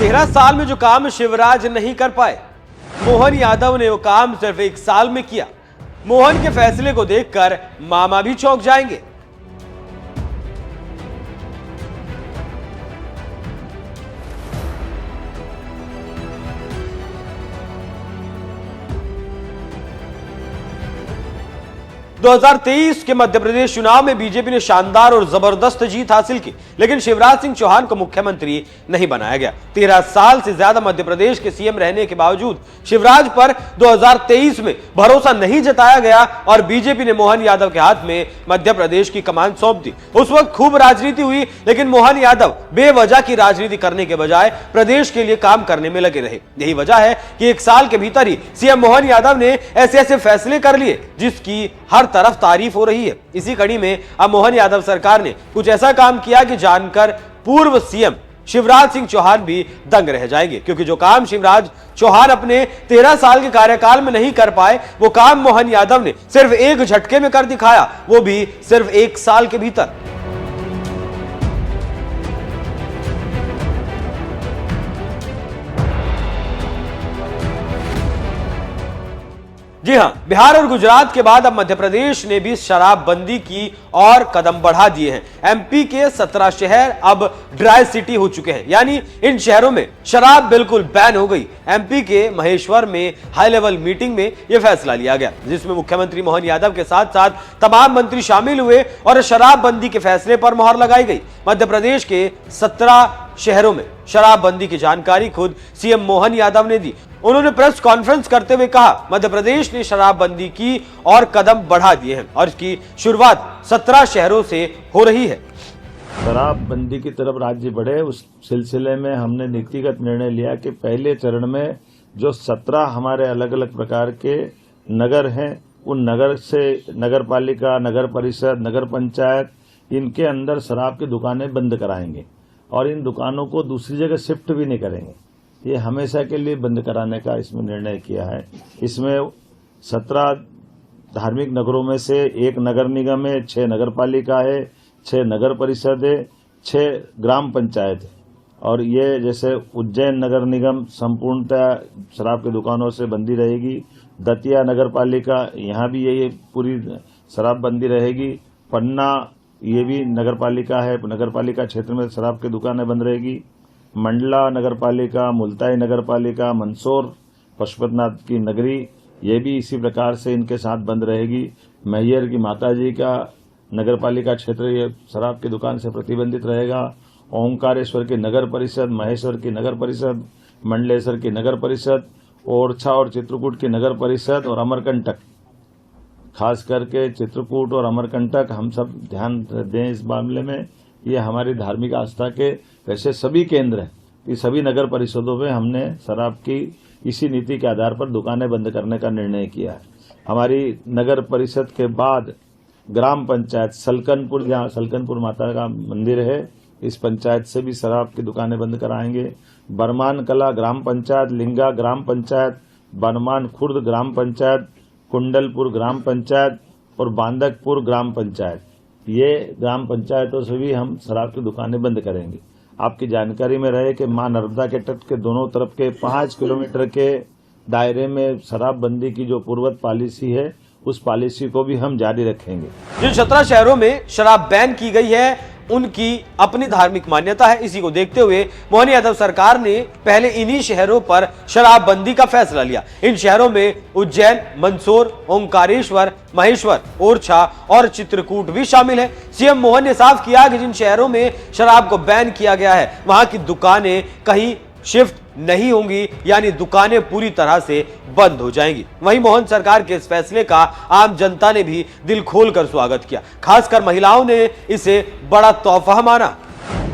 13 साल में जो काम शिवराज नहीं कर पाए, मोहन यादव ने वो काम सिर्फ 1 साल में किया। मोहन के फैसले को देखकर मामा भी चौंक जाएंगे। दो 2023 के मध्य प्रदेश चुनाव में बीजेपी ने शानदार और जबरदस्त जीत हासिल की, लेकिन शिवराज सिंह चौहान को मुख्यमंत्री नहीं बनाया गया। 13 साल से ज्यादा मध्य प्रदेश के सीएम रहने के बावजूद शिवराज पर 2023 में भरोसा नहीं जताया गया और बीजेपी ने मोहन यादव के हाथ में मध्य प्रदेश की कमान सौंप दी। उस वक्त खूब राजनीति हुई, लेकिन मोहन यादव बेवजह की राजनीति करने के बजाय प्रदेश के लिए काम करने में लगे रहे। यही वजह है कि 1 साल के भीतर ही सीएम मोहन यादव ने ऐसे ऐसे फैसले कर लिए जिसकी हर तरफ तारीफ हो रही है। इसी कड़ी में अब मोहन यादव सरकार ने कुछ ऐसा काम किया कि जानकर पूर्व सीएम शिवराज सिंह चौहान भी दंग रह जाएंगे, क्योंकि जो काम शिवराज चौहान अपने 13 साल के कार्यकाल में नहीं कर पाए, वो काम मोहन यादव ने सिर्फ एक झटके में कर दिखाया, वो भी सिर्फ 1 साल के भीतर। जी हां, बिहार और गुजरात के बाद अब मध्य प्रदेश ने भी शराबबंदी की और कदम बढ़ा दिए हैं। एमपी के 17 शहर अब ड्राई सिटी हो चुके हैं, यानी इन शहरों में शराब बिल्कुल बैन हो गई। एमपी के महेश्वर में हाई लेवल मीटिंग में यह फैसला लिया गया, जिसमें मुख्यमंत्री मोहन यादव के साथ साथ तमाम मंत्री शामिल हुए और शराबबंदी के फैसले पर मोहर लगाई गई। मध्य प्रदेश के 17 शहरों में शराबबंदी की जानकारी खुद सीएम मोहन यादव ने दी। उन्होंने प्रेस कॉन्फ्रेंस करते हुए कहा, मध्य प्रदेश ने शराबबंदी की और कदम बढ़ा दिए हैं और इसकी शुरुआत 17 शहरों से हो रही है। शराबबंदी की तरफ राज्य बढ़े, उस सिलसिले में हमने नीतिगत निर्णय लिया कि पहले चरण में जो 17 हमारे अलग अलग प्रकार के नगर हैं, उन नगर से नगर पालिका, नगर परिषद, नगर पंचायत, इनके अंदर शराब की दुकानें बंद कराएंगे और इन दुकानों को दूसरी जगह शिफ्ट भी नहीं करेंगे। ये हमेशा के लिए बंद कराने का इसमें निर्णय किया है। इसमें 17 धार्मिक नगरों में से 1 नगर निगम है, 6 नगर पालिका है, 6 नगर परिषद है, 6 ग्राम पंचायत है। और ये जैसे उज्जैन नगर निगम संपूर्णतः शराब की दुकानों से बंदी रहेगी। दतिया नगर पालिका, यहाँ भी ये पूरी शराबबंदी रहेगी। पन्ना, ये भी नगर पालिका है, नगर पालिका क्षेत्र में शराब की दुकानें बंद रहेगी। मंडला नगर पालिका, मुल्ताई नगर पालिका, मंदसौर पशुपतिनाथ की नगरी, ये भी इसी प्रकार से इनके साथ बंद रहेगी। मैहर की माताजी का नगर पालिका क्षेत्र ये शराब की दुकान से प्रतिबंधित रहेगा। ओंकारेश्वर की नगर परिषद, महेश्वर की नगर परिषद, मंडलेश्वर की नगर परिषद, ओरछा और चित्रकूट की नगर परिषद और अमरकंटक, खास करके चित्रकूट और अमरकंटक हम सब ध्यान दें इस मामले में। ये हमारी धार्मिक आस्था के वैसे सभी केंद्र हैं, कि सभी नगर परिषदों में हमने शराब की इसी नीति के आधार पर दुकानें बंद करने का निर्णय किया है। हमारी नगर परिषद के बाद ग्राम पंचायत सलकनपुर, जहाँ सलकनपुर माता का मंदिर है, इस पंचायत से भी शराब की दुकानें बंद कराएंगे। बरमान कला ग्राम पंचायत, लिंगा ग्राम पंचायत, बरमान खुर्द ग्राम पंचायत, कुंडलपुर ग्राम पंचायत और बांदकपुर ग्राम पंचायत, ये ग्राम पंचायतों से भी हम शराब की दुकानें बंद करेंगे। आपकी जानकारी में रहे कि मां नर्मदा के तट के दोनों तरफ के 5 किलोमीटर के दायरे में शराबबंदी की जो पूर्वत पॉलिसी है, उस पॉलिसी को भी हम जारी रखेंगे। जिन 17 शहरों में शराब बैन की गई है, उनकी अपनी धार्मिक मान्यता है। इसी को देखते हुए मोहन यादव सरकार ने पहले इन्हीं शहरों पर शराबबंदी का फैसला लिया। इन शहरों में उज्जैन, मंदसौर, ओंकारेश्वर, महेश्वर, ओरछा और चित्रकूट भी शामिल है। सीएम मोहन ने साफ किया कि जिन शहरों में शराब को बैन किया गया है, वहां की दुकानें कहीं शिफ्ट नहीं होंगी, यानी दुकानें पूरी तरह से बंद हो जाएंगी। वहीं मोहन सरकार के इस फैसले का आम जनता ने भी दिल खोलकर स्वागत किया, खासकर महिलाओं ने इसे बड़ा तोहफा माना।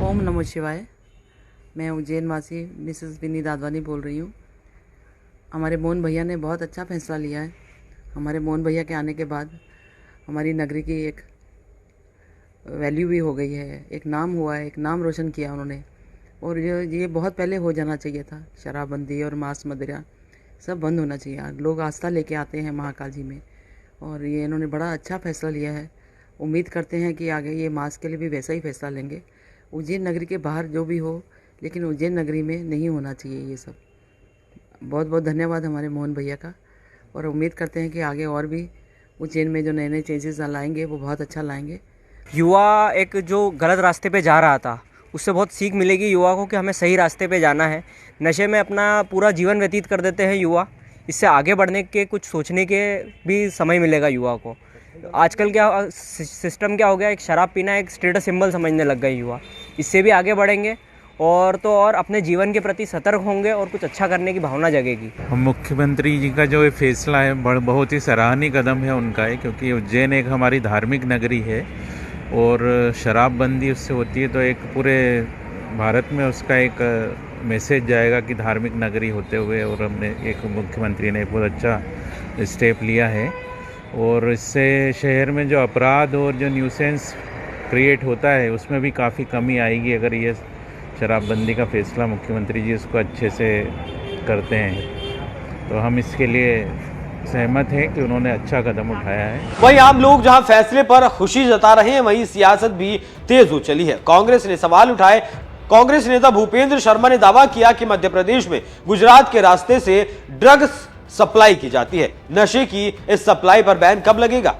ओम नमो शिवाय। मैं उज्जैन वासी मिसेस विनी दादवानी बोल रही हूँ। हमारे मोहन भैया ने बहुत अच्छा फैसला लिया है। हमारे मोहन भैया के आने के बाद हमारी नगरी की एक वैल्यू भी हो गई है, एक नाम हुआ है, एक नाम रोशन किया उन्होंने। और ये बहुत पहले हो जाना चाहिए था। शराबबंदी और मांस मदिरा सब बंद होना चाहिए। लोग आस्था लेके आते हैं महाकाल जी में, और ये इन्होंने बड़ा अच्छा फैसला लिया है। उम्मीद करते हैं कि आगे ये मांस के लिए भी वैसा ही फैसला लेंगे। उज्जैन नगरी के बाहर जो भी हो, लेकिन उज्जैन नगरी में नहीं होना चाहिए ये सब। बहुत बहुत धन्यवाद हमारे मोहन भैया का, और उम्मीद करते हैं कि आगे और भी उज्जैन में जो नए नए चेंजेस लाएंगे वो बहुत अच्छा लाएंगे। युवा एक जो गलत रास्ते पे जा रहा था, उससे बहुत सीख मिलेगी युवा को कि हमें सही रास्ते पे जाना है। नशे में अपना पूरा जीवन व्यतीत कर देते हैं युवा, इससे आगे बढ़ने के, कुछ सोचने के भी समय मिलेगा युवा को। आजकल क्या सिस्टम क्या हो गया, एक शराब पीना एक स्टेटस सिंबल समझने लग गए युवा। इससे भी आगे बढ़ेंगे और तो और अपने जीवन के प्रति सतर्क होंगे और कुछ अच्छा करने की भावना जगेगी। मुख्यमंत्री जी का जो ये फैसला है बहुत ही सराहनीय कदम है उनका है, क्योंकि उज्जैन एक हमारी धार्मिक नगरी है और शराबबंदी उससे होती है तो एक पूरे भारत में उसका एक मैसेज जाएगा कि धार्मिक नगरी होते हुए, और हमने एक मुख्यमंत्री ने बहुत अच्छा स्टेप लिया है। और इससे शहर में जो अपराध और जो न्यूसेंस क्रिएट होता है उसमें भी काफ़ी कमी आएगी अगर ये शराबबंदी का फैसला मुख्यमंत्री जी उसको अच्छे से करते हैं। तो हम इसके लिए सहमत हैं कि उन्होंने अच्छा कदम उठाया है। वहीं आम लोग जहां फैसले पर खुशी जता रहे हैं, वहीं सियासत भी तेज हो चली है। कांग्रेस ने सवाल उठाए। कांग्रेस नेता भूपेंद्र शर्मा ने दावा किया कि मध्य प्रदेश में गुजरात के रास्ते से ड्रग्स सप्लाई की जाती है। नशे की इस सप्लाई पर बैन कब लगेगा?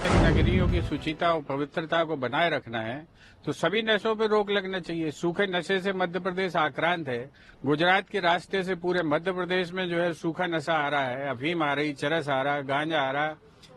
नगरियों की शुचिता और पवित्रता को बनाए रखना है तो सभी नशों पर रोक लगना चाहिए। सूखे नशे से मध्य प्रदेश आक्रांत है। गुजरात के रास्ते से पूरे मध्य प्रदेश में जो है सूखा नशा आ रहा है, अफीम आ रही, चरस आ रहा, गांजा आ रहा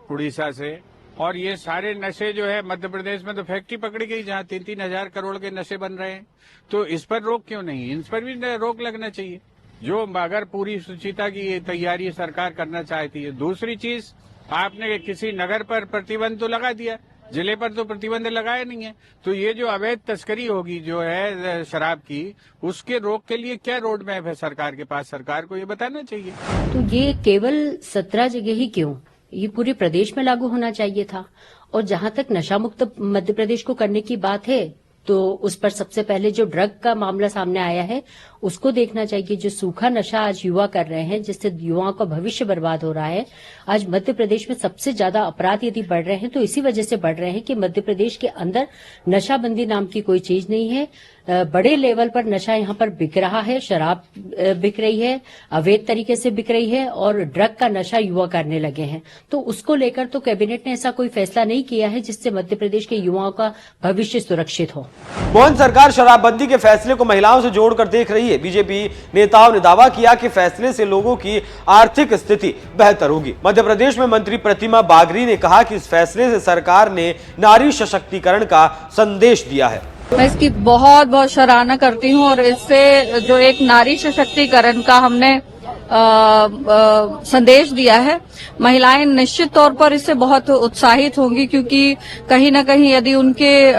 उड़ीसा से, और ये सारे नशे जो है मध्य प्रदेश में तो फैक्ट्री पकड़ी गई जहाँ 3-3 हजार करोड़ के नशे बन रहे हैं। तो इस पर रोक क्यों नहीं? इन पर भी रोक लगना चाहिए, जो अगर पूरी शुचिता की तैयारी सरकार करना चाहती है। दूसरी चीज, आपने किसी नगर पर प्रतिबंध तो लगा दिया, जिले पर तो प्रतिबंध लगाया नहीं है। तो ये जो अवैध तस्करी होगी जो है शराब की, उसके रोक के लिए क्या रोड मैप है सरकार के पास? सरकार को ये बताना चाहिए। तो ये केवल 17 जगह ही क्यों, ये पूरे प्रदेश में लागू होना चाहिए था। और जहां तक नशा मुक्त मध्य प्रदेश को करने की बात है तो उस पर सबसे पहले जो ड्रग का मामला सामने आया है उसको देखना चाहिए। जो सूखा नशा आज युवा कर रहे हैं, जिससे युवाओं का भविष्य बर्बाद हो रहा है। आज मध्य प्रदेश में सबसे ज्यादा अपराध यदि बढ़ रहे हैं तो इसी वजह से बढ़ रहे हैं कि मध्य प्रदेश के अंदर नशाबंदी नाम की कोई चीज नहीं है। बड़े लेवल पर नशा यहाँ पर बिक रहा है, शराब बिक रही है, अवैध तरीके से बिक रही है, और ड्रग का नशा युवा करने लगे हैं। तो उसको लेकर तो कैबिनेट ने ऐसा कोई फैसला नहीं किया है जिससे मध्य प्रदेश के युवाओं का भविष्य सुरक्षित हो। मोहन सरकार शराबबंदी के फैसले को महिलाओं से जोड़कर देख रही है। बीजेपी नेताओं ने दावा किया कि फैसले से लोगों की आर्थिक स्थिति बेहतर होगी। मध्य प्रदेश में मंत्री प्रतिमा बागरी ने कहा कि इस फैसले से सरकार ने नारी सशक्तिकरण का संदेश दिया है। मैं इसकी बहुत बहुत सराहना करती हूँ, और इससे जो एक नारी सशक्तिकरण का हमने संदेश दिया है, महिलाएं निश्चित तौर पर इससे बहुत उत्साहित होंगी, क्योंकि कहीं न कहीं यदि उनके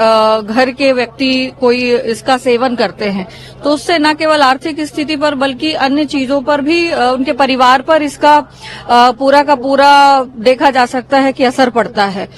घर के व्यक्ति कोई इसका सेवन करते हैं तो उससे न केवल आर्थिक स्थिति पर बल्कि अन्य चीजों पर भी, उनके परिवार पर इसका पूरा का पूरा देखा जा सकता है कि असर पड़ता है।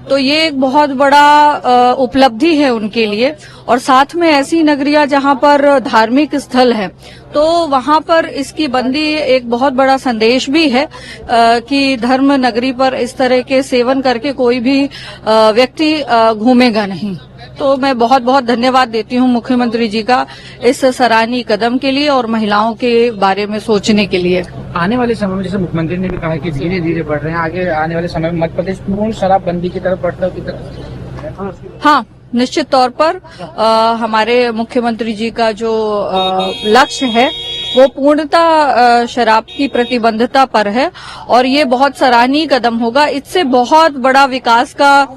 तो ये एक बहुत बड़ा उपलब्धि है उनके लिए। और साथ में ऐसी नगरियां जहां पर धार्मिक स्थल है तो वहां पर इसकी बंदी एक बहुत बड़ा संदेश भी है कि धर्म नगरी पर इस तरह के सेवन करके कोई भी व्यक्ति घूमेगा नहीं। तो मैं बहुत बहुत धन्यवाद देती हूं मुख्यमंत्री जी का इस सराहनीय कदम के लिए और महिलाओं के बारे में सोचने के लिए। आने वाले समय में जैसे मुख्यमंत्री ने भी कहा कि धीरे धीरे बढ़ रहे हैं, आगे आने वाले समय में मध्य प्रदेश पूर्ण शराबबंदी की तरफ बढ़ता की तरफ। हाँ, निश्चित तौर पर हमारे मुख्यमंत्री जी का जो लक्ष्य है वो पूर्णतः शराब की प्रतिबंधता पर है, और ये बहुत सराहनीय कदम होगा। इससे बहुत बड़ा विकास का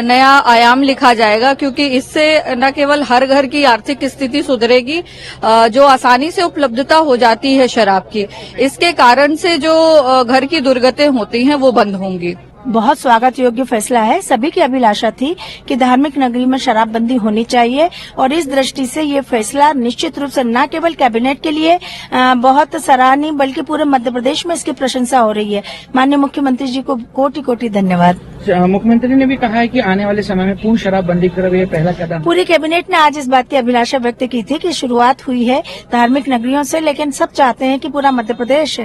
नया आयाम लिखा जाएगा, क्योंकि इससे न केवल हर घर की आर्थिक स्थिति सुधरेगी, जो आसानी से उपलब्धता हो जाती है शराब की, इसके कारण से जो घर की दुर्गतें होती हैं वो बंद होंगी। बहुत स्वागत योग्य फैसला है। सभी की अभिलाषा थी कि धार्मिक नगरी में शराबबंदी होनी चाहिए, और इस दृष्टि से ये फैसला निश्चित रूप से न केवल कैबिनेट के लिए बहुत सराहनीय बल्कि पूरे मध्य प्रदेश में इसकी प्रशंसा हो रही है। माननीय मुख्यमंत्री जी को कोटि कोटि धन्यवाद। मुख्यमंत्री ने भी कहा है कि आने वाले समय में पूर्ण शराबबंदी की तरफ ये पहला कदम। पूरी कैबिनेट ने आज इस बात की अभिलाषा व्यक्त की थी कि शुरुआत हुई है धार्मिक नगरियों से, लेकिन सब चाहते हैं कि पूरा मध्य प्रदेश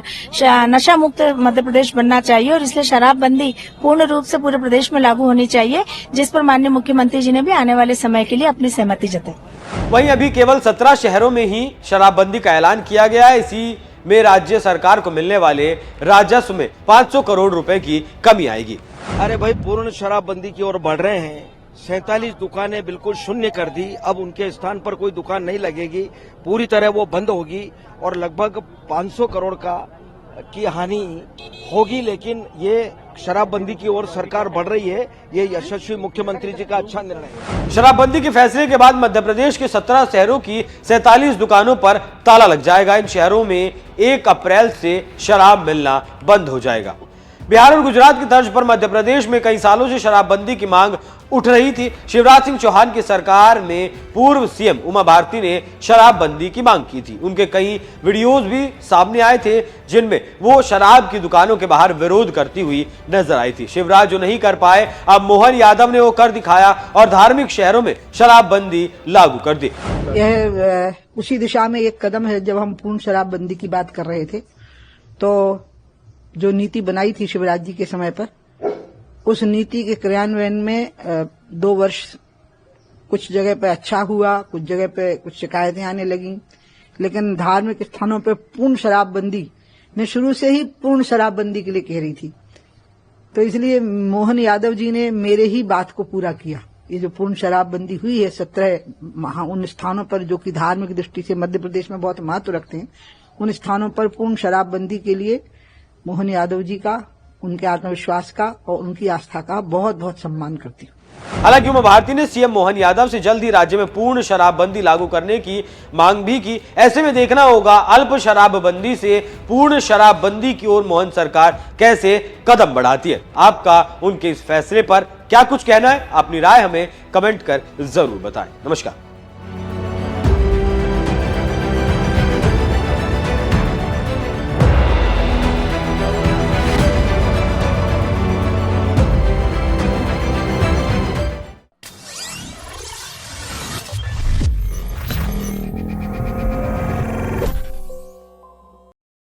नशा मुक्त मध्य प्रदेश बनना चाहिए, और इसलिए शराबबंदी पूर्ण रूप से पूरे प्रदेश में लागू होनी चाहिए, जिस पर माननीय मुख्यमंत्री जी ने भी आने वाले समय के लिए अपनी सहमति जताई। वहीं अभी केवल 17 शहरों में ही शराबबंदी का ऐलान किया गया है। इसी में राज्य सरकार को मिलने वाले राजस्व में 500 करोड़ रुपए की कमी आएगी। अरे भाई, पूर्ण शराबबंदी की ओर बढ़ रहे हैं। 47 दुकानें बिल्कुल शून्य कर दी। अब उनके स्थान पर कोई दुकान नहीं लगेगी, पूरी तरह वो बंद होगी और लगभग 500 करोड़ की हानि होगी। लेकिन ये शराबबंदी की ओर सरकार बढ़ रही है, ये यशस्वी मुख्यमंत्री जी का अच्छा निर्णय है। शराबबंदी के फैसले के बाद मध्य प्रदेश के 17 शहरों की 47 दुकानों पर ताला लग जाएगा। इन शहरों में 1 अप्रैल से शराब मिलना बंद हो जाएगा। बिहार और गुजरात की तर्ज पर मध्य प्रदेश में कई सालों से शराबबंदी की मांग उठ रही थी। शिवराज सिंह चौहान की सरकार में पूर्व सीएम उमा भारती ने शराबबंदी की मांग की थी। उनके कई वीडियोस भी सामने आए थे जिनमें वो शराब की दुकानों के बाहर विरोध करती हुई नजर आई थी। शिवराज जो नहीं कर पाए, अब मोहन यादव ने वो कर दिखाया और धार्मिक शहरों में शराबबंदी लागू कर दी। यह उसी दिशा में एक कदम है। जब हम पूर्ण शराबबंदी की बात कर रहे थे तो जो नीति बनाई थी शिवराज जी के समय पर, उस नीति के क्रियान्वयन में 2 वर्ष कुछ जगह पे अच्छा हुआ, कुछ जगह पे कुछ शिकायतें आने लगी। लेकिन धार्मिक स्थानों पे पूर्ण शराबबंदी ने शुरू से ही पूर्ण शराबबंदी के लिए कह रही थी। तो इसलिए मोहन यादव जी ने मेरे ही बात को पूरा किया। ये जो पूर्ण शराबबंदी हुई है 17 उन स्थानों पर जो कि धार्मिक दृष्टि से मध्य प्रदेश में बहुत महत्व रखते हैं, उन स्थानों पर पूर्ण शराबबंदी के लिए मोहन यादव जी का, उनके आत्मविश्वास का और उनकी आस्था का बहुत बहुत सम्मान करती हूँ। हालांकि उमा भारती ने सीएम मोहन यादव से जल्द ही राज्य में पूर्ण शराबबंदी लागू करने की मांग भी की। ऐसे में देखना होगा अल्प शराबबंदी से पूर्ण शराबबंदी की ओर मोहन सरकार कैसे कदम बढ़ाती है। आपका उनके इस फैसले पर क्या कुछ कहना है? अपनी राय हमें कमेंट कर जरूर बताएं। नमस्कार।